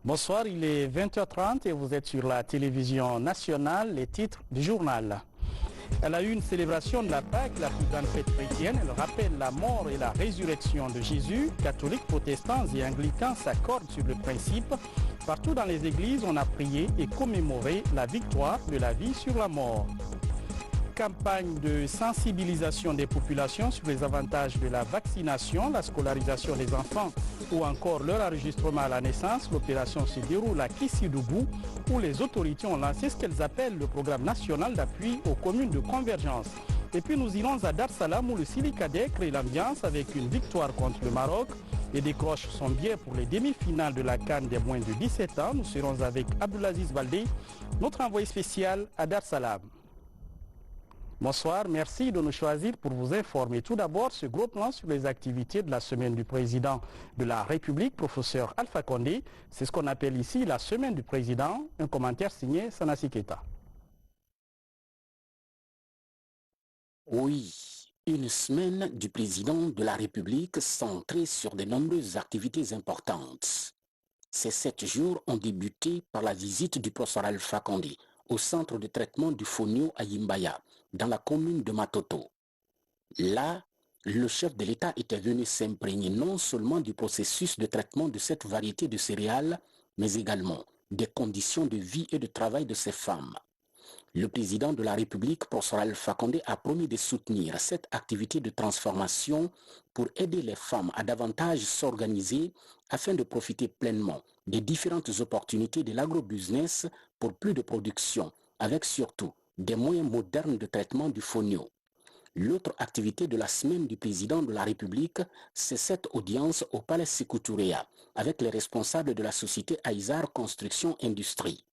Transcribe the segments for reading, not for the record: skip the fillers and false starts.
Bonsoir, il est 20h30 et vous êtes sur la télévision nationale, les titres du journal. Elle a eu une célébration de la Pâque, la plus grande fête chrétienne. Elle rappelle la mort et la résurrection de Jésus. Catholiques, protestants et anglicans s'accordent sur le principe. Partout dans les églises, on a prié et commémoré la victoire de la vie sur la mort. Campagne de sensibilisation des populations sur les avantages de la vaccination, la scolarisation des enfants ou encore leur enregistrement à la naissance. L'opération se déroule à Kissidougou où les autorités ont lancé ce qu'elles appellent le programme national d'appui aux communes de convergence. Et puis nous irons à Dar Salam où le Silicadec crée l'ambiance avec une victoire contre le Maroc. Les décroches sont bien pour les demi-finales de la CAN des moins de 17 ans. Nous serons avec Abdulaziz Baldé, notre envoyé spécial à Dar Salam. Bonsoir, merci de nous choisir pour vous informer. Tout d'abord, ce gros plan sur les activités de la semaine du président de la République, professeur Alpha Condé. C'est ce qu'on appelle ici la semaine du président. Un commentaire signé Sanassi Keita. Oui, une semaine du président de la République centrée sur de nombreuses activités importantes. Ces 7 jours ont débuté par la visite du professeur Alpha Condé au centre de traitement du Fonio à Yimbaya, dans la commune de Matoto. Là, le chef de l'État était venu s'imprégner non seulement du processus de traitement de cette variété de céréales, mais également des conditions de vie et de travail de ces femmes. Le président de la République, professeur Alpha Condé, a promis de soutenir cette activité de transformation pour aider les femmes à davantage s'organiser afin de profiter pleinement des différentes opportunités de l'agrobusiness pour plus de production, avec surtout des moyens modernes de traitement du fonio. L'autre activité de la semaine du président de la République, c'est cette audience au Palais Sékou Touré avec les responsables de la société Aïzar Construction Industrie.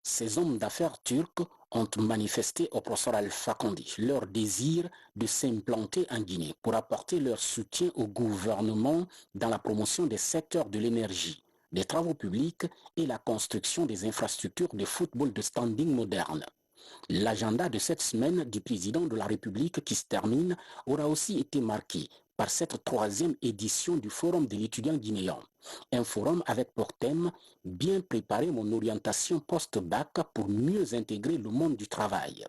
Ces hommes d'affaires turcs ont manifesté au professeur Alpha Condé leur désir de s'implanter en Guinée pour apporter leur soutien au gouvernement dans la promotion des secteurs de l'énergie, des travaux publics et la construction des infrastructures de football de standing moderne. L'agenda de cette semaine du président de la République qui se termine aura aussi été marqué par cette 3e édition du Forum de l'étudiant guinéen. Un forum avec pour thème « Bien préparer mon orientation post-bac pour mieux intégrer le monde du travail ».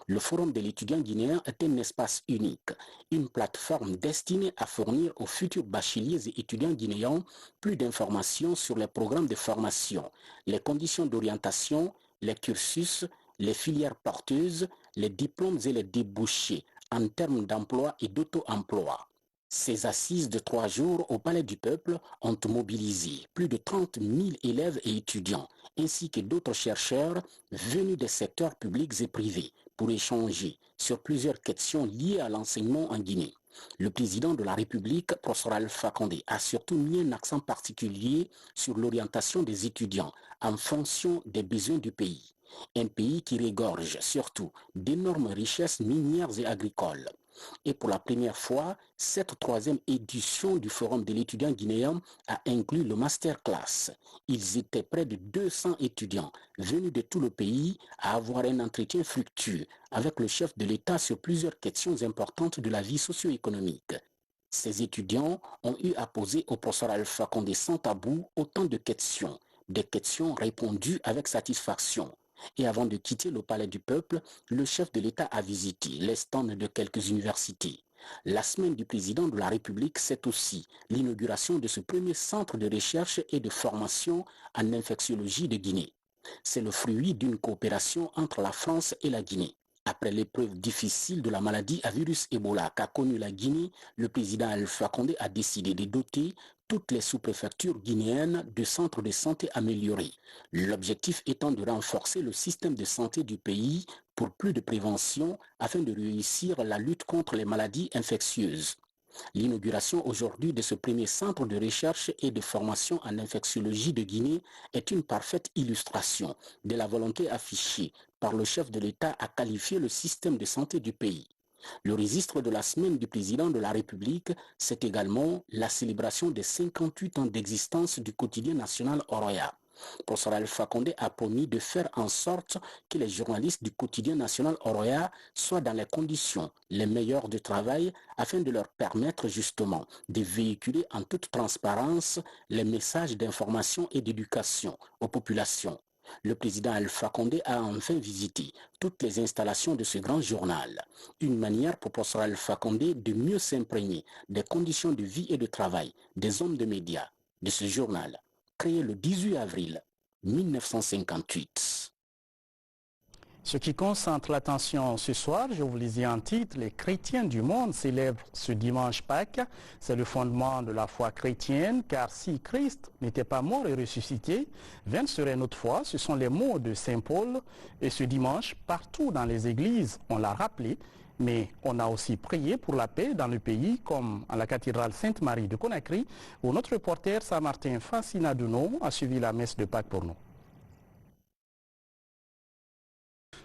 Le Forum de l'étudiant guinéen est un espace unique, une plateforme destinée à fournir aux futurs bacheliers et étudiants guinéens plus d'informations sur les programmes de formation, les conditions d'orientation, les cursus, les filières porteuses, les diplômes et les débouchés en termes d'emploi et d'auto-emploi. Ces assises de 3 jours au Palais du Peuple ont mobilisé plus de 30 000 élèves et étudiants, ainsi que d'autres chercheurs venus des secteurs publics et privés pour échanger sur plusieurs questions liées à l'enseignement en Guinée. Le président de la République, professeur Alpha Condé, a surtout mis un accent particulier sur l'orientation des étudiants en fonction des besoins du pays. Un pays qui regorge surtout d'énormes richesses minières et agricoles. Et pour la première fois, cette 3e édition du Forum de l'étudiant guinéen a inclus le masterclass. Ils étaient près de 200 étudiants venus de tout le pays à avoir un entretien fructueux avec le chef de l'État sur plusieurs questions importantes de la vie socio-économique. Ces étudiants ont eu à poser au professeur Alpha Condé sans tabou autant de questions, des questions répondues avec satisfaction. Et avant de quitter le Palais du Peuple, le chef de l'État a visité les stands de quelques universités. La semaine du président de la République, c'est aussi l'inauguration de ce premier centre de recherche et de formation en infectiologie de Guinée. C'est le fruit d'une coopération entre la France et la Guinée. Après l'épreuve difficile de la maladie à virus Ebola qu'a connue la Guinée, le président Alpha Condé a décidé de doter toutes les sous-préfectures guinéennes de centres de santé améliorés. L'objectif étant de renforcer le système de santé du pays pour plus de prévention afin de réussir la lutte contre les maladies infectieuses. L'inauguration aujourd'hui de ce premier centre de recherche et de formation en infectiologie de Guinée est une parfaite illustration de la volonté affichée par le chef de l'État à qualifier le système de santé du pays. Le registre de la semaine du président de la République, c'est également la célébration des 58 ans d'existence du quotidien national Oroya. Professeur Alpha Condé a promis de faire en sorte que les journalistes du quotidien national Oroya soient dans les conditions les meilleures de travail afin de leur permettre justement de véhiculer en toute transparence les messages d'information et d'éducation aux populations. Le président Alpha Condé a enfin visité toutes les installations de ce grand journal. Une manière pour professeur Alpha Condé de mieux s'imprégner des conditions de vie et de travail des hommes de médias de ce journal, créé le 18 avril 1958. Ce qui concentre l'attention ce soir, je vous lisais en titre, les chrétiens du monde célèbrent ce dimanche Pâques. C'est le fondement de la foi chrétienne, car si Christ n'était pas mort et ressuscité, vaine serait notre foi. Ce sont les mots de Saint Paul. Et ce dimanche, partout dans les églises, on l'a rappelé, mais on a aussi prié pour la paix dans le pays, comme à la cathédrale Sainte-Marie de Conakry, où notre reporter Saint-Martin Fascinaduno a suivi la messe de Pâques pour nous.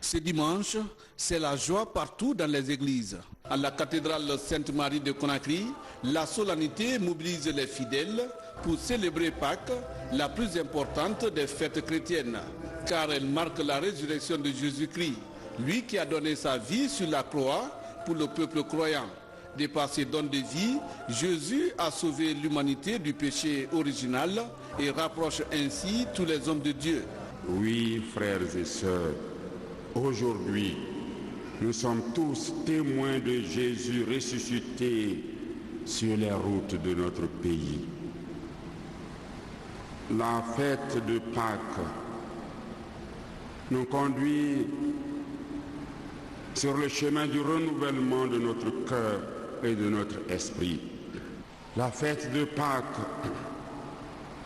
Ce dimanche, c'est la joie partout dans les églises. À la cathédrale Sainte-Marie de Conakry, la solennité mobilise les fidèles pour célébrer Pâques, la plus importante des fêtes chrétiennes, car elle marque la résurrection de Jésus-Christ, lui qui a donné sa vie sur la croix pour le peuple croyant. De par ses dons de vie, Jésus a sauvé l'humanité du péché original et rapproche ainsi tous les hommes de Dieu. Oui, frères et sœurs, aujourd'hui, nous sommes tous témoins de Jésus ressuscité sur les routes de notre pays. La fête de Pâques nous conduit sur le chemin du renouvellement de notre cœur et de notre esprit. La fête de Pâques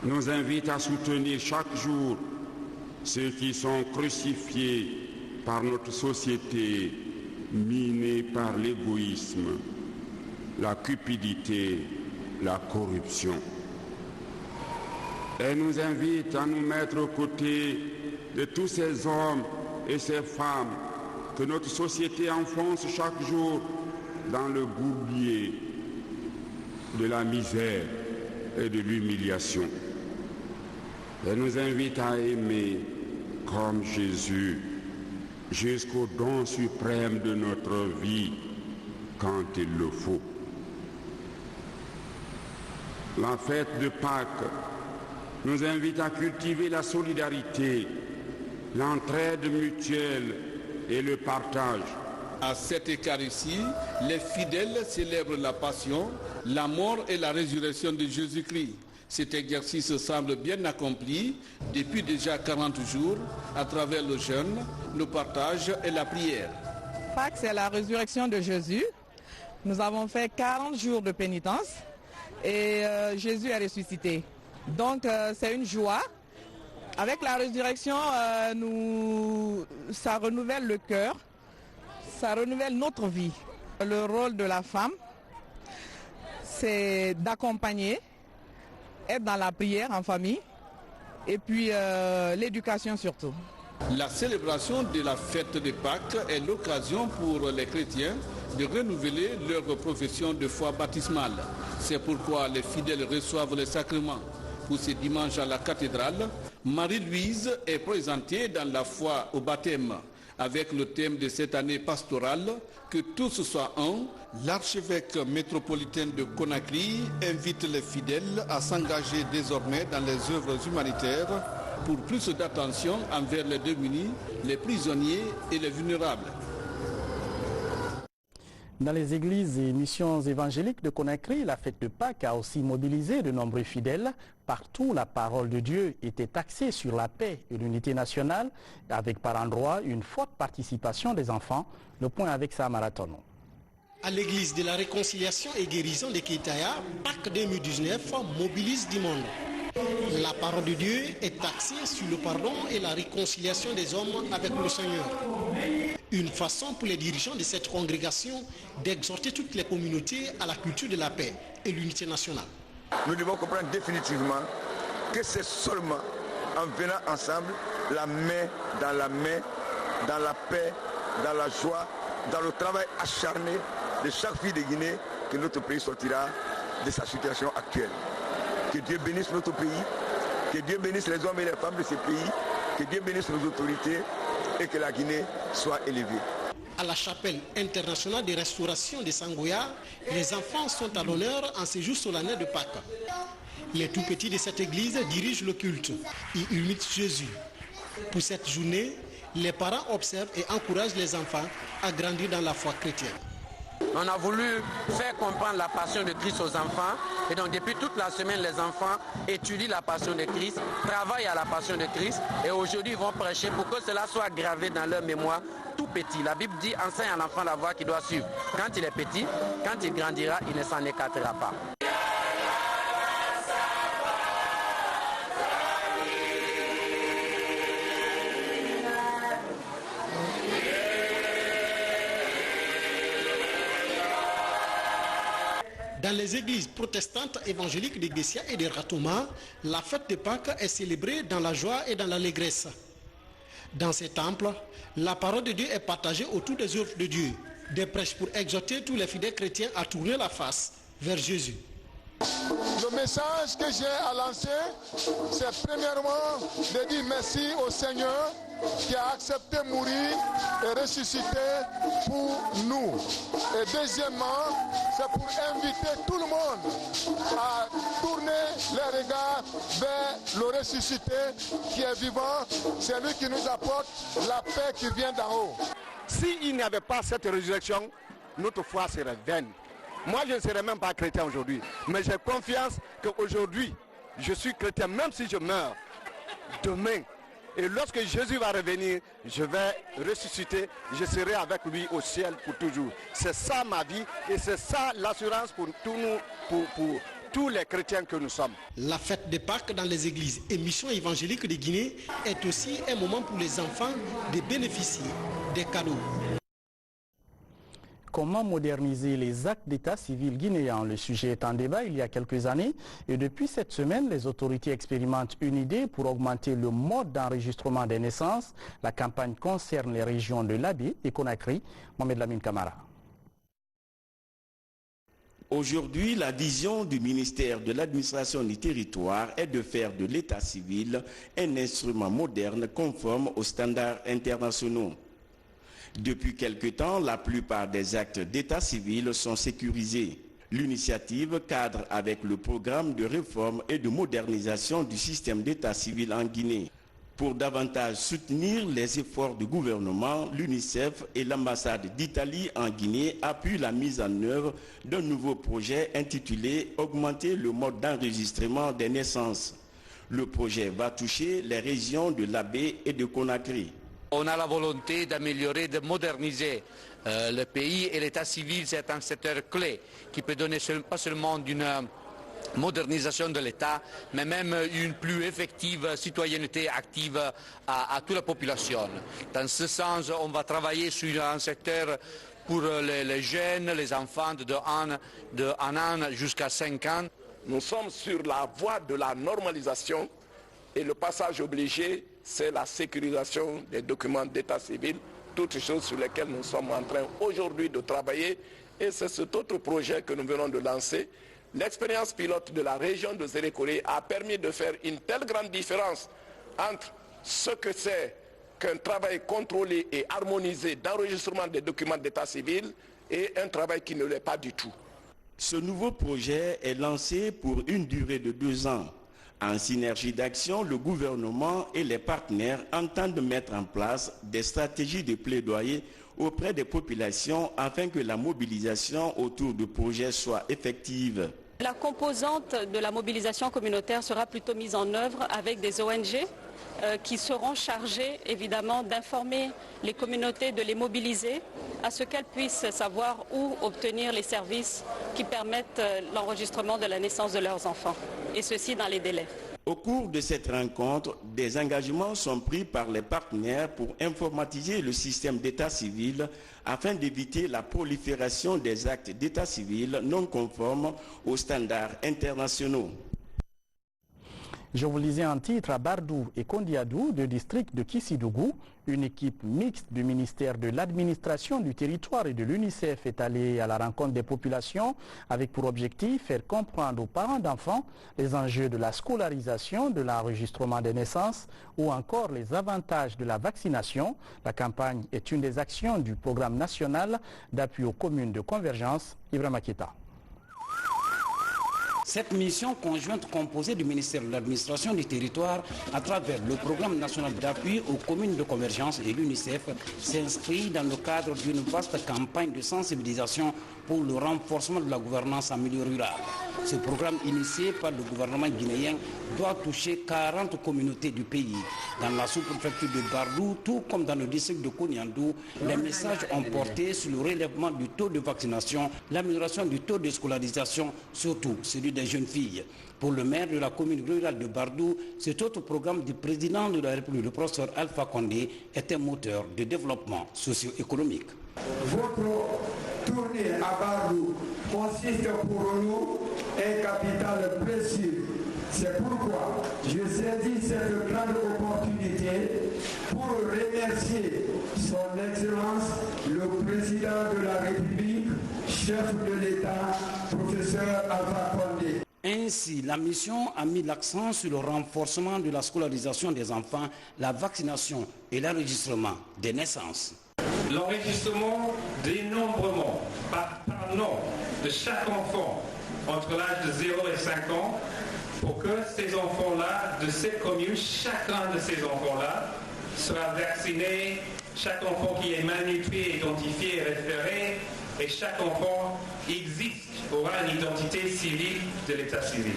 nous invite à soutenir chaque jour ceux qui sont crucifiés par notre société minée par l'égoïsme, la cupidité, la corruption. Elle nous invite à nous mettre aux côtés de tous ces hommes et ces femmes que notre société enfonce chaque jour dans le bourbier de la misère et de l'humiliation. Elle nous invite à aimer comme Jésus, jusqu'au don suprême de notre vie quand il le faut. La fête de Pâques nous invite à cultiver la solidarité, l'entraide mutuelle et le partage. À cette Eucharistie, les fidèles célèbrent la passion, la mort et la résurrection de Jésus-Christ. Cet exercice semble bien accompli depuis déjà 40 jours à travers le jeûne, le partage et la prière. Pâques, c'est la résurrection de Jésus. Nous avons fait 40 jours de pénitence et Jésus est ressuscité. Donc c'est une joie. Avec la résurrection, ça renouvelle le cœur, ça renouvelle notre vie. Le rôle de la femme, c'est d'accompagner, être dans la prière en famille et puis l'éducation surtout. La célébration de la fête de Pâques est l'occasion pour les chrétiens de renouveler leur profession de foi baptismale. C'est pourquoi les fidèles reçoivent les sacrements. Pour ce dimanche à la cathédrale, Marie-Louise est présentée dans la foi au baptême. Avec le thème de cette année pastorale, que tous soient un, l'archevêque métropolitain de Conakry invite les fidèles à s'engager désormais dans les œuvres humanitaires pour plus d'attention envers les démunis, les prisonniers et les vulnérables. Dans les églises et missions évangéliques de Conakry, la fête de Pâques a aussi mobilisé de nombreux fidèles. Partout, la parole de Dieu était axée sur la paix et l'unité nationale, avec par endroits une forte participation des enfants. Le point avec ça, Maratono. À l'église de la réconciliation et guérison de Keitaya, Pâques 2019 mobilise du monde. La parole de Dieu est axée sur le pardon et la réconciliation des hommes avec le Seigneur. Une façon pour les dirigeants de cette congrégation d'exhorter toutes les communautés à la culture de la paix et l'unité nationale. Nous devons comprendre définitivement que c'est seulement en venant ensemble, la main, dans la paix, dans la joie, dans le travail acharné de chaque fille de Guinée, que notre pays sortira de sa situation actuelle. Que Dieu bénisse notre pays, Que Dieu bénisse les hommes et les femmes de ce pays, que Dieu bénisse nos autorités et que la Guinée soit élevée. À la chapelle internationale de restauration de Sangoya, les enfants sont à l'honneur en ces jours solennels de Pâques. Les tout petits de cette église dirigent le culte. Ils imitent Jésus. Pour cette journée, les parents observent et encouragent les enfants à grandir dans la foi chrétienne. On a voulu faire comprendre la passion de Christ aux enfants. Et donc depuis toute la semaine, les enfants étudient la passion de Christ, travaillent à la passion de Christ. Et aujourd'hui, ils vont prêcher pour que cela soit gravé dans leur mémoire tout petit. La Bible dit, enseigne à l'enfant la voie qu'il doit suivre. Quand il est petit, quand il grandira, il ne s'en écartera pas. Dans les églises protestantes évangéliques de Gessia et de Ratouma, la fête de Pâques est célébrée dans la joie et dans l'allégresse. Dans ces temples, la parole de Dieu est partagée autour des œuvres de Dieu, des prêches pour exhorter tous les fidèles chrétiens à tourner la face vers Jésus. Le message que j'ai à lancer, c'est premièrement de dire merci au Seigneur qui a accepté de mourir et ressusciter pour nous. Et deuxièmement, c'est pour inviter tout le monde à tourner les regards vers le ressuscité qui est vivant. C'est lui qui nous apporte la paix qui vient d'en haut. S'il n'y avait pas cette résurrection, notre foi serait vaine. Moi, je ne serais même pas chrétien aujourd'hui. Mais j'ai confiance qu'aujourd'hui, je suis chrétien, même si je meurs demain. Et lorsque Jésus va revenir, je vais ressusciter, je serai avec lui au ciel pour toujours. C'est ça ma vie et c'est ça l'assurance pour tous les chrétiens que nous sommes. La fête de Pâques dans les églises et missions évangéliques de Guinée est aussi un moment pour les enfants de bénéficier des cadeaux. Comment moderniser les actes d'état civil guinéens? Le sujet est en débat il y a quelques années et depuis cette semaine, les autorités expérimentent une idée pour augmenter le mode d'enregistrement des naissances. La campagne concerne les régions de Labé et Conakry. Mohamed Lamine Camara. Aujourd'hui, la vision du ministère de l'administration du territoire est de faire de l'état civil un instrument moderne conforme aux standards internationaux. Depuis quelque temps, la plupart des actes d'état civil sont sécurisés. L'initiative cadre avec le programme de réforme et de modernisation du système d'état civil en Guinée. Pour davantage soutenir les efforts du gouvernement, l'UNICEF et l'ambassade d'Italie en Guinée appuient la mise en œuvre d'un nouveau projet intitulé « Augmenter le mode d'enregistrement des naissances ». Le projet va toucher les régions de Labé et de Conakry. On a la volonté d'améliorer, de moderniser le pays et l'état civil, c'est un secteur clé qui peut donner pas seulement d'une modernisation de l'État, mais même une plus effective citoyenneté active à toute la population. Dans ce sens, on va travailler sur un secteur pour les jeunes, les enfants de 1 an jusqu'à 5 ans. Nous sommes sur la voie de la normalisation et le passage obligé, c'est la sécurisation des documents d'état civil, toutes choses sur lesquelles nous sommes en train aujourd'hui de travailler. Et c'est cet autre projet que nous venons de lancer. L'expérience pilote de la région de Zérékoré a permis de faire une telle grande différence entre ce que c'est qu'un travail contrôlé et harmonisé d'enregistrement des documents d'état civil et un travail qui ne l'est pas du tout. Ce nouveau projet est lancé pour une durée de 2 ans. En synergie d'action, le gouvernement et les partenaires entendent mettre en place des stratégies de plaidoyer auprès des populations afin que la mobilisation autour du projet soit effective. La composante de la mobilisation communautaire sera plutôt mise en œuvre avec des ONG qui seront chargées évidemment d'informer les communautés, de les mobiliser à ce qu'elles puissent savoir où obtenir les services qui permettent l'enregistrement de la naissance de leurs enfants, et ceci dans les délais. Au cours de cette rencontre, des engagements sont pris par les partenaires pour informatiser le système d'état civil afin d'éviter la prolifération des actes d'état civil non conformes aux standards internationaux. Je vous lisais un titre à Bardou et Kondiadou, deux districts de Kissidougou. Une équipe mixte du ministère de l'administration du territoire et de l'UNICEF est allée à la rencontre des populations avec pour objectif faire comprendre aux parents d'enfants les enjeux de la scolarisation, de l'enregistrement des naissances ou encore les avantages de la vaccination. La campagne est une des actions du programme national d'appui aux communes de convergence. Ibrahima Keita. Cette mission conjointe composée du ministère de l'administration du territoire à travers le programme national d'appui aux communes de convergence et l'UNICEF s'inscrit dans le cadre d'une vaste campagne de sensibilisation pour le renforcement de la gouvernance en milieu rural. Ce programme initié par le gouvernement guinéen doit toucher 40 communautés du pays. Dans la sous-préfecture de Bardou, tout comme dans le district de Kouniandou, les messages ont porté sur le relèvement du taux de vaccination, l'amélioration du taux de scolarisation, surtout celui des jeunes filles. Pour le maire de la commune rurale de Bardou, cet autre programme du président de la République, le professeur Alpha Condé, est un moteur de développement socio-économique. Votre tournée à Bardou consiste pour nous un capital précieux. C'est pourquoi je saisis cette grande opportunité pour remercier son Excellence, le président de la République, chef de l'État, professeur Alpha Condé. Ainsi, la mission a mis l'accent sur le renforcement de la scolarisation des enfants, la vaccination et l'enregistrement des naissances. L'enregistrement, dénombrement par nom de chaque enfant entre l'âge de 0 et 5 ans pour que ces enfants-là, de cette commune, chacun de ces enfants-là sera vacciné, chaque enfant qui est malnutri, identifié et référé, et chaque enfant existe, aura une identité civile de l'état civil.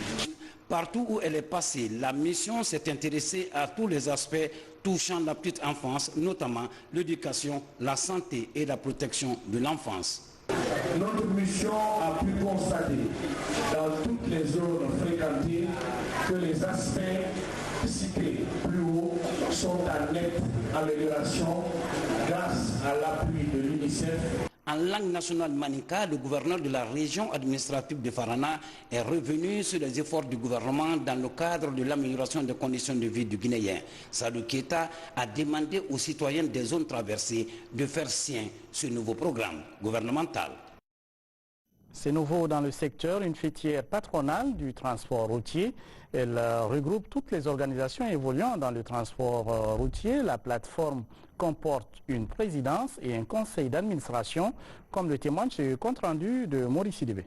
Partout où elle est passée, la mission s'est intéressée à tous les aspects touchant la petite enfance, notamment l'éducation, la santé et la protection de l'enfance. Notre mission a pu constater dans toutes les zones fréquentées que les aspects cités plus haut sont en nette amélioration grâce à l'appui de l'UNICEF. En langue nationale maninka, le gouverneur de la région administrative de Farana est revenu sur les efforts du gouvernement dans le cadre de l'amélioration des conditions de vie du Guinéen. Sadou Keita a demandé aux citoyens des zones traversées de faire sien ce nouveau programme gouvernemental. C'est nouveau dans le secteur, une fêtière patronale du transport routier. Elle regroupe toutes les organisations évoluant dans le transport routier. La plateforme comporte une présidence et un conseil d'administration, comme le témoigne ce compte-rendu de Maurice Sidibé.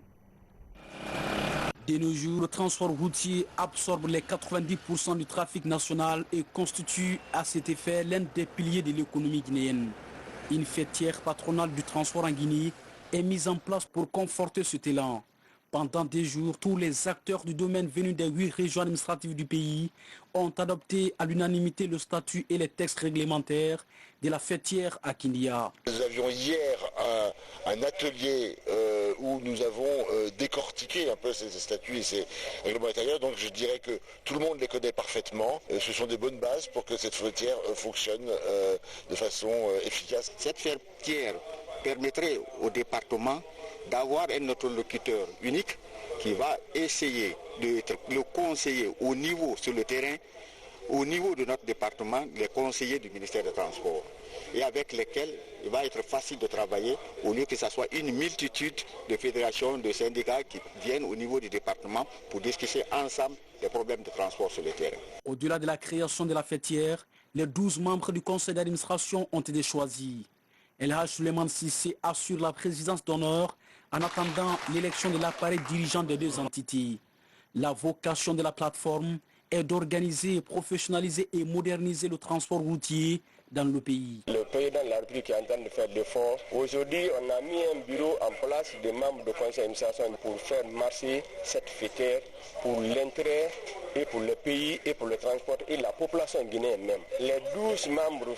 De nos jours, le transport routier absorbe les 90% du trafic national et constitue à cet effet l'un des piliers de l'économie guinéenne. Une fêtière patronale du transport en Guinée est mise en place pour conforter cet élan. Pendant des jours, tous les acteurs du domaine venus des 8 régions administratives du pays ont adopté à l'unanimité le statut et les textes réglementaires de la fêtière à Kindia. Nous avions hier un atelier où nous avons décortiqué un peu ces statuts et ces règlements intérieurs, donc je dirais que tout le monde les connaît parfaitement. Ce sont des bonnes bases pour que cette fêtière fonctionne de façon efficace. Cette fêtière permettrait au département d'avoir un interlocuteur unique qui va essayer d'être le conseiller au niveau sur le terrain, au niveau de notre département, les conseillers du ministère des Transports, et avec lesquels il va être facile de travailler au lieu que ce soit une multitude de fédérations, de syndicats qui viennent au niveau du département pour discuter ensemble les problèmes de transport sur le terrain. Au-delà de la création de la fêtière, les 12 membres du conseil d'administration ont été choisis. El Hadj Souleymane Cissé assure la présidence d'honneur en attendant l'élection de l'appareil dirigeant des deux entités. La vocation de la plateforme est d'organiser, professionnaliser et moderniser le transport routier dans le pays. Le président de la République est en train de faire l'effort. Aujourd'hui, on a mis un bureau en place de membres de conseil d'administration pour faire marcher cette fêtière pour l'intérêt et pour le pays et pour le transport et la population guinéenne même. Les 12 membres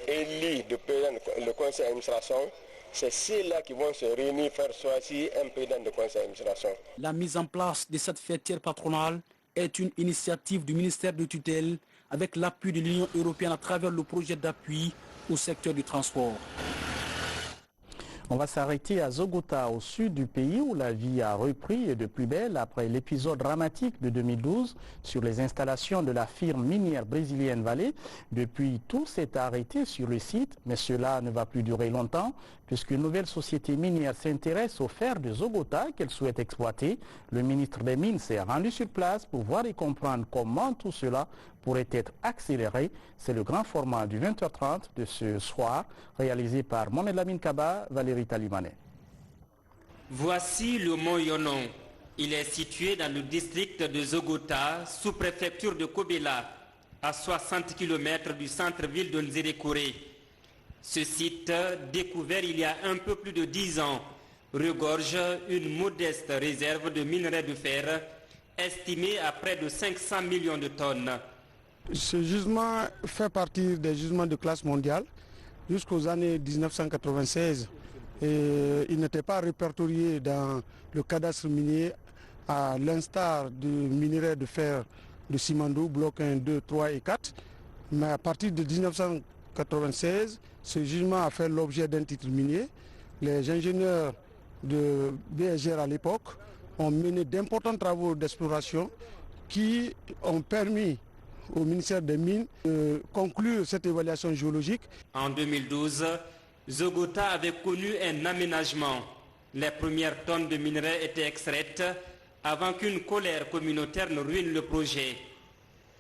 élus de président du conseil d'administration, c'est ceux-là qui vont se réunir, faire choisir un président de conseil d'administration. La mise en place de cette fêtière patronale est une initiative du ministère de tutelle avec l'appui de l'Union européenne à travers le projet d'appui au secteur du transport. On va s'arrêter à Zogota, au sud du pays, où la vie a repris de plus belle après l'épisode dramatique de 2012 sur les installations de la firme minière brésilienne Vale. Depuis, tout s'est arrêté sur le site, mais cela ne va plus durer longtemps, puisqu'une nouvelle société minière s'intéresse au fer de Zogota qu'elle souhaite exploiter. Le ministre des Mines s'est rendu sur place pour voir et comprendre comment tout cela pourrait être accéléré. C'est le grand format du 20h30 de ce soir, réalisé par Mohamed Lamine Kaba, Valérie Talimane. Voici le mont Yonon. Il est situé dans le district de Zogota, sous-préfecture de Kobela, à 60 km du centre-ville de Nzerekouré. Ce site, découvert il y a un peu plus de 10 ans, regorge une modeste réserve de minerais de fer, estimée à près de 500 millions de tonnes. Ce gisement fait partie des gisements de classe mondiale jusqu'aux années 1996. Et il n'était pas répertorié dans le cadastre minier à l'instar du minerai de fer de Simandou, bloc 1, 2, 3 et 4. Mais à partir de 1996, ce gisement a fait l'objet d'un titre minier. Les ingénieurs de BSGR à l'époque ont mené d'importants travaux d'exploration qui ont permis au ministère des Mines de conclure cette évaluation géologique. En 2012, Zogota avait connu un aménagement. Les premières tonnes de minerais étaient extraites avant qu'une colère communautaire ne ruine le projet.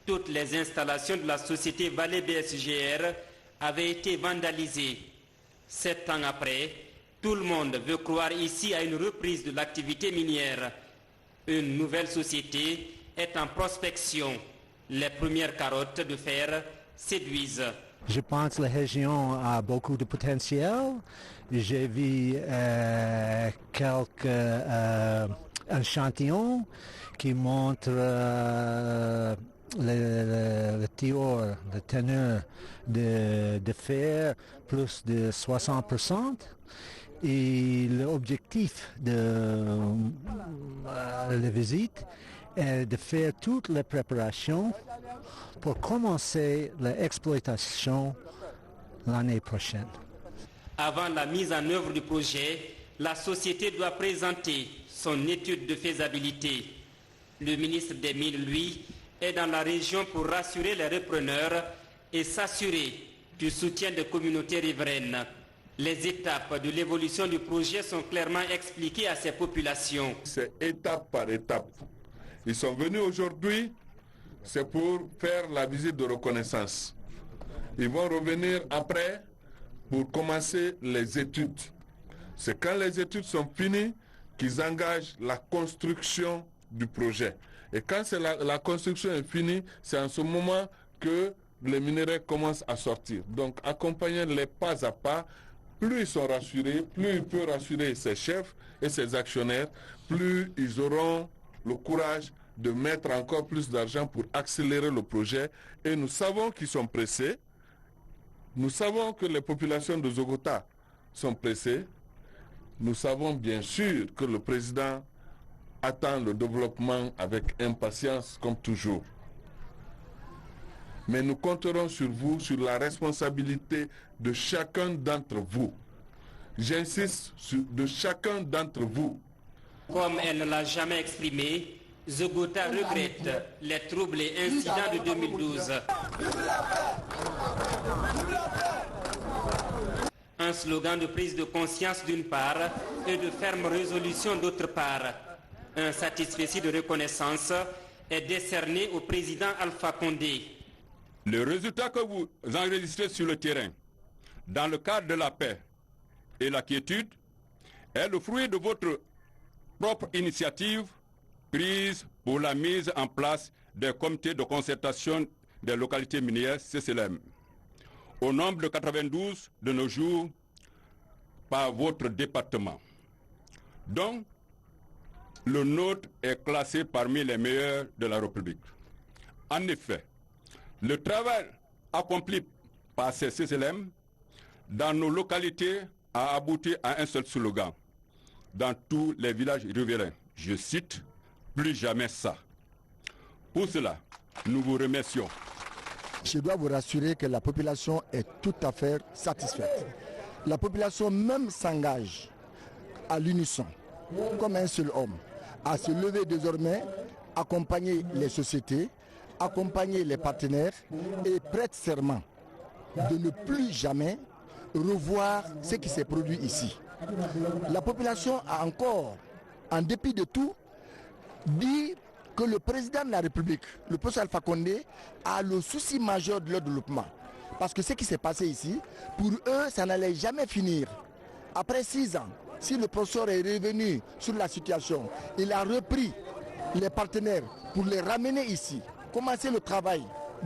Toutes les installations de la société Vale BSGR avaient été vandalisées. 7 ans après, tout le monde veut croire ici à une reprise de l'activité minière. Une nouvelle société est en prospection. Les premières carottes de fer séduisent. Je pense que la région a beaucoup de potentiel. J'ai vu quelques échantillons qui montrent le théor, la teneur de fer plus de 60%. Et l'objectif de la visite est de faire toutes les préparations pour commencer l'exploitation l'année prochaine. Avant la mise en œuvre du projet, la société doit présenter son étude de faisabilité. Le ministre des Mines, lui, est dans la région pour rassurer les repreneurs et s'assurer du soutien des communautés riveraines. Les étapes de l'évolution du projet sont clairement expliquées à ces populations. C'est étape par étape. Ils sont venus aujourd'hui, c'est pour faire la visite de reconnaissance. Ils vont revenir après pour commencer les études. C'est quand les études sont finies qu'ils engagent la construction du projet. Et quand la construction est finie, c'est en ce moment que les minerais commencent à sortir. Donc accompagner les pas à pas, plus ils sont rassurés, plus il peut rassurer ses chefs et ses actionnaires, plus ils auront le courage de mettre encore plus d'argent pour accélérer le projet. Et nous savons qu'ils sont pressés. Nous savons que les populations de Zogota sont pressées. Nous savons bien sûr que le président attend le développement avec impatience comme toujours. Mais nous compterons sur vous, sur la responsabilité de chacun d'entre vous. J'insiste sur de chacun d'entre vous. Comme elle ne l'a jamais exprimé, Zogota regrette les troubles et incidents de 2012. Un slogan de prise de conscience d'une part et de ferme résolution d'autre part. Un satisfecit de reconnaissance est décerné au président Alpha Condé. Le résultat que vous enregistrez sur le terrain, dans le cadre de la paix et la quiétude, est le fruit de votre propre initiative prise pour la mise en place des comités de concertation des localités minières CCLM. Au nombre de 92 de nos jours par votre département. Donc, le nôtre est classé parmi les meilleurs de la République. En effet, le travail accompli par ces CCLM dans nos localités a abouti à un seul slogan dans tous les villages riverains. Je cite, « Plus jamais ça ». Pour cela, nous vous remercions. Je dois vous rassurer que la population est tout à fait satisfaite. la population même s'engage à l'unisson, comme un seul homme, à se lever désormais, accompagner les sociétés, accompagner les partenaires et prête serment de ne plus jamais revoir ce qui s'est produit ici. La population a encore, en dépit de tout, dit que le président de la République, le professeur Alpha Condé, a le souci majeur de leur développement. Parce que ce qui s'est passé ici, pour eux, ça n'allait jamais finir. Après 6 ans, si le professeur est revenu sur la situation, il a repris les partenaires pour les ramener ici, commencer le travail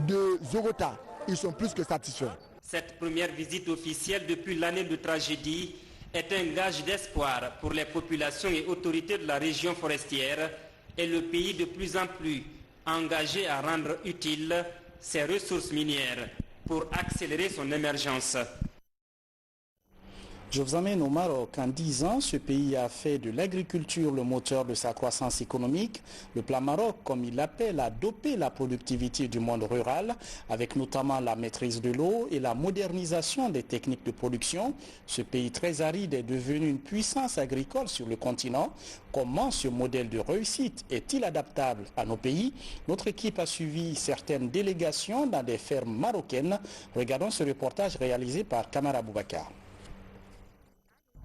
de Zogota, ils sont plus que satisfaits. Cette première visite officielle depuis l'année de tragédie est un gage d'espoir pour les populations et autorités de la région forestière et le pays de plus en plus engagé à rendre utiles ses ressources minières pour accélérer son émergence. Je vous emmène au Maroc. En 10 ans, ce pays a fait de l'agriculture le moteur de sa croissance économique. Le plan Maroc, comme il l'appelle, a dopé la productivité du monde rural, avec notamment la maîtrise de l'eau et la modernisation des techniques de production. Ce pays très aride est devenu une puissance agricole sur le continent. Comment ce modèle de réussite est-il adaptable à nos pays? Notre équipe a suivi certaines délégations dans des fermes marocaines. Regardons ce reportage réalisé par Kamara Boubacar.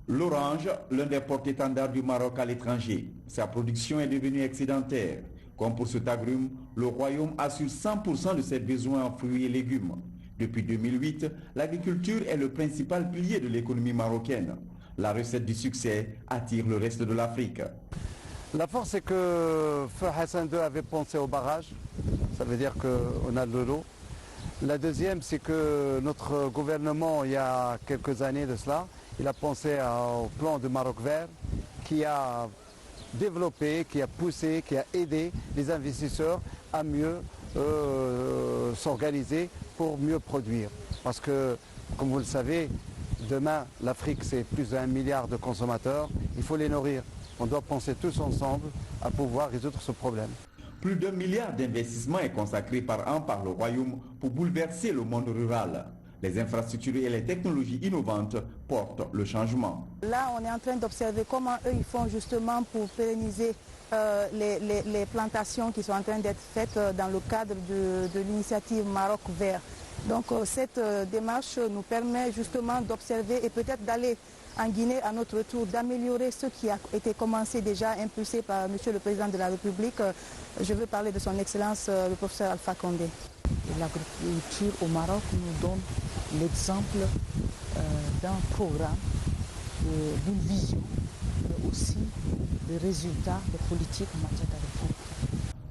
L'orange, l'un des porte-étendards du Maroc à l'étranger. Sa production est devenue excédentaire. Comme pour cet agrume, le royaume assure 100% de ses besoins en fruits et légumes. Depuis 2008, l'agriculture est le principal pilier de l'économie marocaine. La recette du succès attire le reste de l'Afrique. La force, c'est que Feu Hassan II avait pensé au barrage. Ça veut dire qu'on a de l'eau. La deuxième, c'est que notre gouvernement, il y a quelques années de cela, il a pensé au plan de Maroc vert qui a développé, qui a poussé, qui a aidé les investisseurs à mieux s'organiser pour mieux produire. Parce que, comme vous le savez, demain, l'Afrique, c'est plus d'1 milliard de consommateurs. Il faut les nourrir. On doit penser tous ensemble à pouvoir résoudre ce problème. Plus d'1 milliard d'investissements est consacré par an par le royaume pour bouleverser le monde rural. Les infrastructures et les technologies innovantes portent le changement. Là, on est en train d'observer comment eux ils font justement pour pérenniser les plantations qui sont en train d'être faites dans le cadre de l'initiative Maroc vert. Donc cette démarche nous permet justement d'observer et peut-être d'aller en Guinée à notre tour, d'améliorer ce qui a été commencé déjà, impulsé par Monsieur le Président de la République. Je veux parler de son Excellence le professeur Alpha Condé. L'agriculture au Maroc nous donne l'exemple d'un programme, d'une vision, mais aussi des résultats des politiques en matière d'agriculture.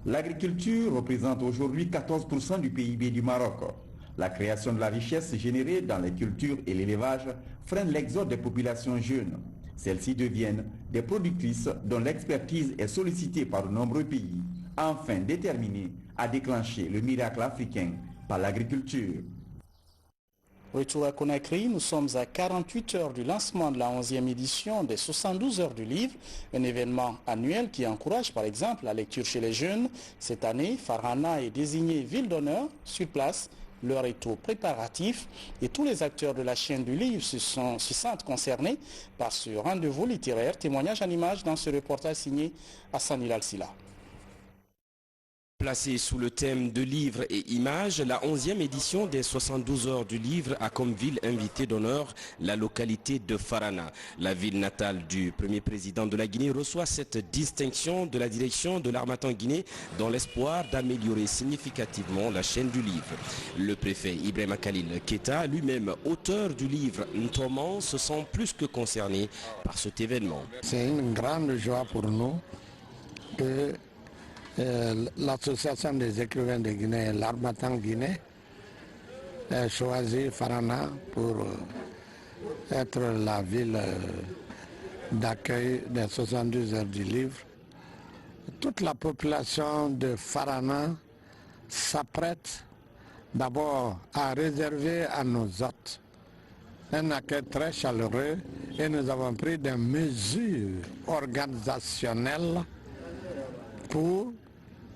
L'agriculture représente aujourd'hui 14% du PIB du Maroc. La création de la richesse générée dans les cultures et l'élevage freine l'exode des populations jeunes. Celles-ci deviennent des productrices dont l'expertise est sollicitée par de nombreux pays, enfin déterminés à déclencher le miracle africain par l'agriculture. Retour à Conakry, nous sommes à 48 heures du lancement de la 11e édition des 72 heures du livre, un événement annuel qui encourage par exemple la lecture chez les jeunes. Cette année, Farhana est désignée ville d'honneur sur place. L'heure est au préparatif et tous les acteurs de la chaîne du livre se sentent concernés par ce rendez-vous littéraire. Témoignage en images dans ce reportage signé Hassan Al-Sila. Placée sous le thème de livres et images, la 11e édition des 72 heures du livre a comme ville invitée d'honneur la localité de Farhana. La ville natale du premier président de la Guinée reçoit cette distinction de la direction de l'Harmattan Guinée dans l'espoir d'améliorer significativement la chaîne du livre. Le préfet Ibrahima Khalil Keita, lui-même auteur du livre Ntoman, se sent plus que concerné par cet événement. C'est une grande joie pour nous que l'association des écrivains de Guinée, l'Harmattan Guinée, a choisi Farhana pour être la ville d'accueil des 72 heures du livre. Toute la population de Farhana s'apprête d'abord à réserver à nos hôtes un accueil très chaleureux et nous avons pris des mesures organisationnelles pour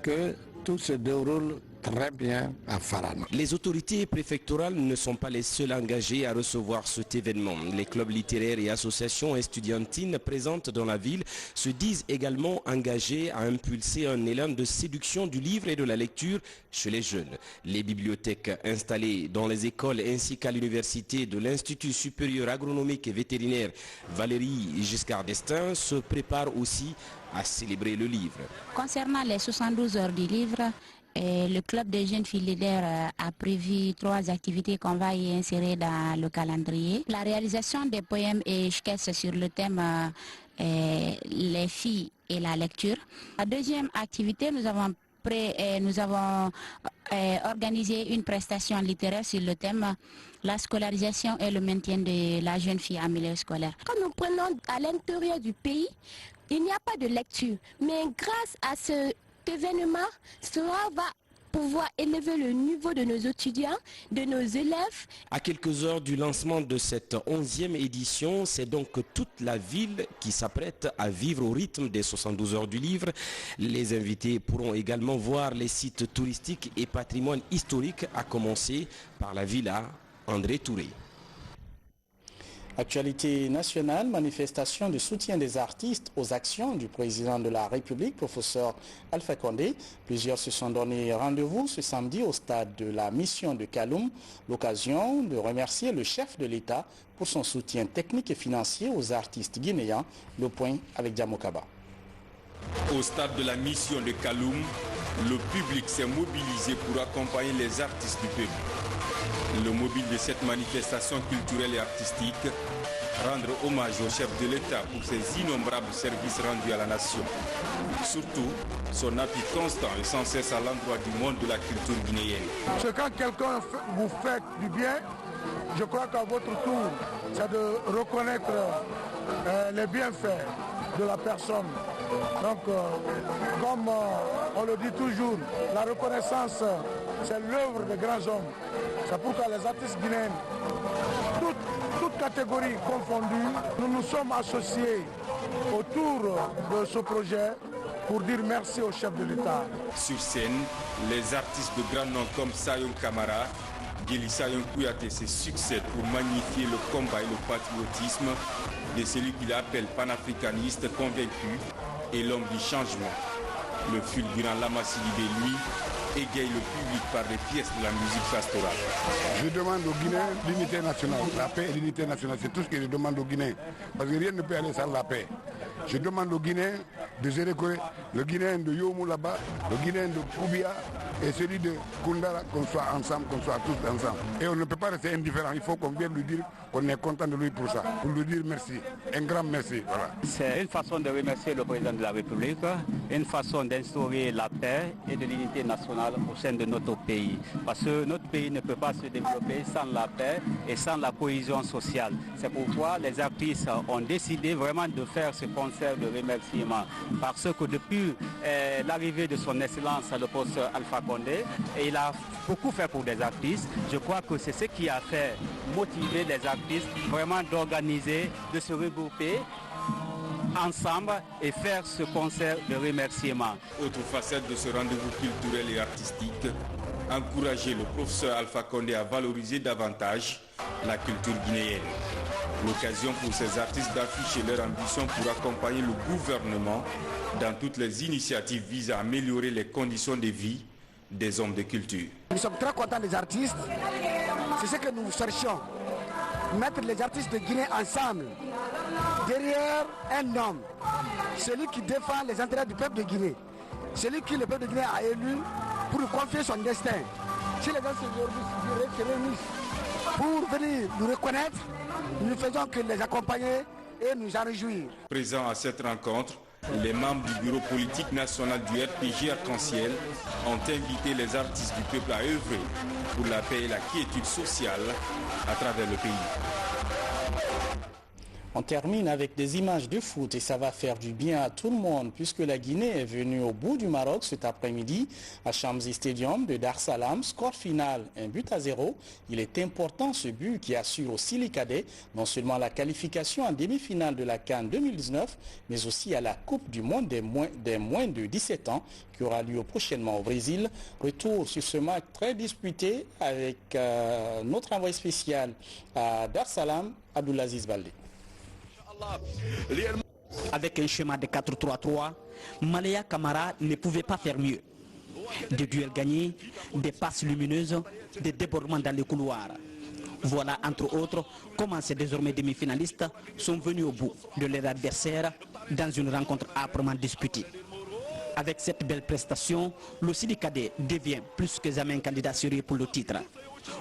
que tout se déroule très bien à Farana. Les autorités préfectorales ne sont pas les seules engagées à recevoir cet événement. Les clubs littéraires et associations estudiantines présentes dans la ville se disent également engagés à impulser un élan de séduction du livre et de la lecture chez les jeunes. Les bibliothèques installées dans les écoles ainsi qu'à l'université de l'Institut supérieur agronomique et vétérinaire Valérie Giscard d'Estaing se préparent aussi à célébrer le livre. Concernant les 72 heures du livre, le club des jeunes filles leaders a prévu 3 activités qu'on va y insérer dans le calendrier. La réalisation des poèmes et sketchs sur le thème les filles et la lecture. La deuxième activité, nous avons organisé une prestation littéraire sur le thème la scolarisation et le maintien de la jeune fille en milieu scolaire. Quand nous prenons à l'intérieur du pays, il n'y a pas de lecture, mais grâce à cet événement, cela va pouvoir élever le niveau de nos étudiants, de nos élèves. À quelques heures du lancement de cette 11e édition, c'est donc toute la ville qui s'apprête à vivre au rythme des 72 heures du livre. Les invités pourront également voir les sites touristiques et patrimoine historique, à commencer par la villa André Touré. Actualité nationale, manifestation de soutien des artistes aux actions du président de la République, professeur Alpha Condé. Plusieurs se sont donné rendez-vous ce samedi au stade de la mission de Kaloum. L'occasion de remercier le chef de l'État pour son soutien technique et financier aux artistes guinéens. Le point avec Diamokaba. Au stade de la mission de Kaloum, le public s'est mobilisé pour accompagner les artistes du peuple. Le mobile de cette manifestation culturelle et artistique, rendre hommage au chef de l'État pour ses innombrables services rendus à la nation. Surtout, son appui constant et sans cesse à l'endroit du monde de la culture guinéenne. C'est quand quelqu'un vous fait du bien, je crois qu'à votre tour, c'est de reconnaître les bienfaits de la personne. Donc, comme on le dit toujours, la reconnaissance, c'est l'œuvre des grands hommes. C'est pourquoi les artistes guinéens, toutes catégories confondues, nous nous sommes associés autour de ce projet pour dire merci au chef de l'État. Sur scène, les artistes de grands noms comme Sayon Kamara, Geli Sayon Kouyaté se succèdent pour magnifier le combat et le patriotisme de celui qu'il appelle panafricaniste convaincu et l'homme du changement. Le fulgurant Lama Sidibé, lui, égaye le public par des pièces de la musique pastorale. Je demande aux Guinéens l'unité nationale, la paix et l'unité nationale, c'est tout ce que je demande aux Guinéens, parce que rien ne peut aller sans la paix. Je demande aux Guinéens de Zérékoré, le Guinéen de Yomou là-bas, le Guinéen de Koubia et celui de Koundara, qu'on soit ensemble, qu'on soit tous ensemble. Et on ne peut pas rester indifférent, il faut qu'on vienne lui dire qu'on est content de lui pour ça, pour lui dire merci, un grand merci. Voilà. C'est une façon de remercier le président de la République, une façon d'instaurer la paix et de l'unité nationale au sein de notre pays. Parce que notre pays ne peut pas se développer sans la paix et sans la cohésion sociale. C'est pourquoi les artistes ont décidé vraiment de faire ce concert de remerciement. Parce que depuis l'arrivée de son excellence, le professeur Alpha Condé, et il a beaucoup fait pour des artistes. Je crois que c'est ce qui a fait motiver les artistes vraiment d'organiser, de se regrouper ensemble et faire ce concert de remerciement. Autre facette de ce rendez-vous culturel et artistique, encourager le professeur Alpha Condé à valoriser davantage la culture guinéenne. L'occasion pour ces artistes d'afficher leur ambition pour accompagner le gouvernement dans toutes les initiatives visant à améliorer les conditions de vie des hommes de culture. Nous sommes très contents des artistes, c'est ce que nous cherchons, mettre les artistes de Guinée ensemble, derrière un homme, celui qui défend les intérêts du peuple de Guinée, celui qui le peuple de Guinée a élu pour lui confier son destin. Si les gens se réunissent pour venir nous reconnaître, nous faisons que les accompagner et nous en réjouir. Présents à cette rencontre, les membres du bureau politique national du RPG Arc-en-Ciel ont invité les artistes du peuple à œuvrer pour la paix et la quiétude sociale à travers le pays. On termine avec des images de foot et ça va faire du bien à tout le monde puisque la Guinée est venue au bout du Maroc cet après-midi à Shamsi Stadium de Dar Salam. Score final 1-0. Il est important ce but qui assure au Sili Cadet non seulement la qualification en demi-finale de la CAN 2019 mais aussi à la Coupe du Monde des moins de 17 ans qui aura lieu prochainement au Brésil. Retour sur ce match très disputé avec notre envoyé spécial à Dar Salam, Abdulaziz Baldé. Avec un schéma de 4-3-3, Malaya Camara ne pouvait pas faire mieux. Des duels gagnés, des passes lumineuses, des débordements dans les couloirs. Voilà entre autres comment ces désormais demi-finalistes sont venus au bout de leur adversaire dans une rencontre âprement disputée. Avec cette belle prestation, le Sili Cadet devient plus que jamais un candidat sérieux pour le titre.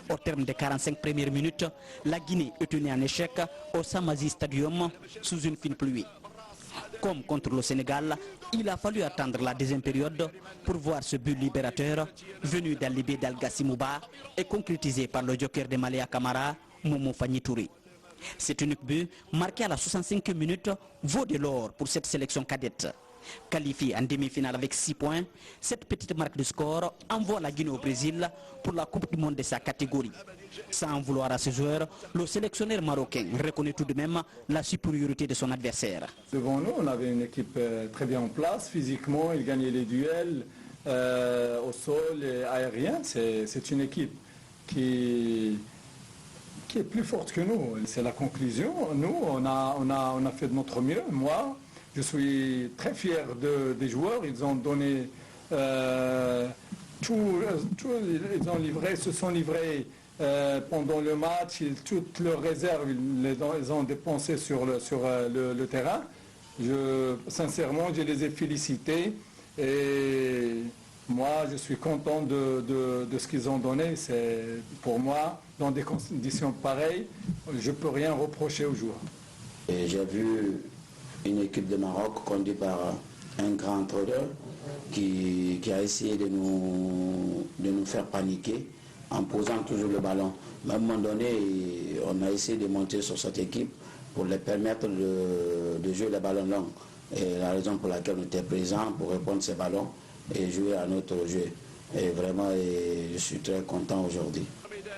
Au terme des 45 premières minutes, la Guinée est tenue en échec au Samazi Stadium sous une fine pluie. Comme contre le Sénégal, il a fallu attendre la deuxième période pour voir ce but libérateur venu d'Alibé d'Al-Gassimouba et concrétisé par le joker de Malaya Camara, Momo Fagni Touré. Cet unique but, marqué à la 65e minute, vaut de l'or pour cette sélection cadette. Qualifiée en demi-finale avec 6 points, cette petite marque de score envoie la Guinée au Brésil pour la Coupe du Monde de sa catégorie. Sans en vouloir à ses joueurs, le sélectionneur marocain reconnaît tout de même la supériorité de son adversaire. Devant nous, on avait une équipe très bien en place, physiquement, il gagnait les duels au sol et aérien. C'est une équipe qui est plus forte que nous. C'est la conclusion. Nous, on a fait de notre mieux. Moi, je suis très fier des joueurs. Ils ont donné tout, ils se sont livrés pendant le match. Toutes leurs réserves, ils ont dépensé sur le terrain. Sincèrement, je les ai félicités. Et moi, je suis content de ce qu'ils ont donné. Pour moi, dans des conditions pareilles, je ne peux rien reprocher aux joueurs. J'ai vu une équipe de Maroc conduite par un grand entraîneur qui a essayé de nous faire paniquer en posant toujours le ballon. Mais à un moment donné, on a essayé de monter sur cette équipe pour leur permettre de jouer les ballons longs. Et la raison pour laquelle on était présent pour répondre à ces ballons et jouer à notre jeu. Et vraiment, je suis très content aujourd'hui.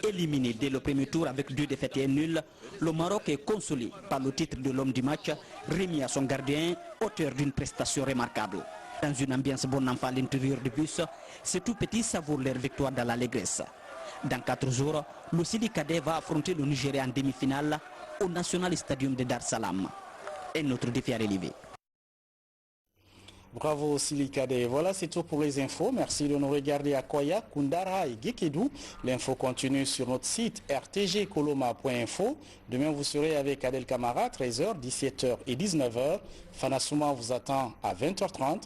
Éliminé dès le premier tour avec 2 défaites et 1 nul, le Maroc est consolé par le titre de l'homme du match, remis à son gardien, auteur d'une prestation remarquable. Dans une ambiance bon enfant à l'intérieur du bus, ces tout petits savourent leur victoire dans l'allégresse. Dans 4 jours, le Sili Cadet va affronter le Nigeria en demi-finale au National Stadium de Dar Salam. Un autre défi à relever. Bravo Sili Cadet. Voilà, c'est tout pour les infos. Merci de nous regarder à Koya, Koundara et Gekedou. L'info continue sur notre site rtgkoloma.info. Demain, vous serez avec Adel Camara, 13h, 17h et 19h. Fana Souma vous attend à 20h30.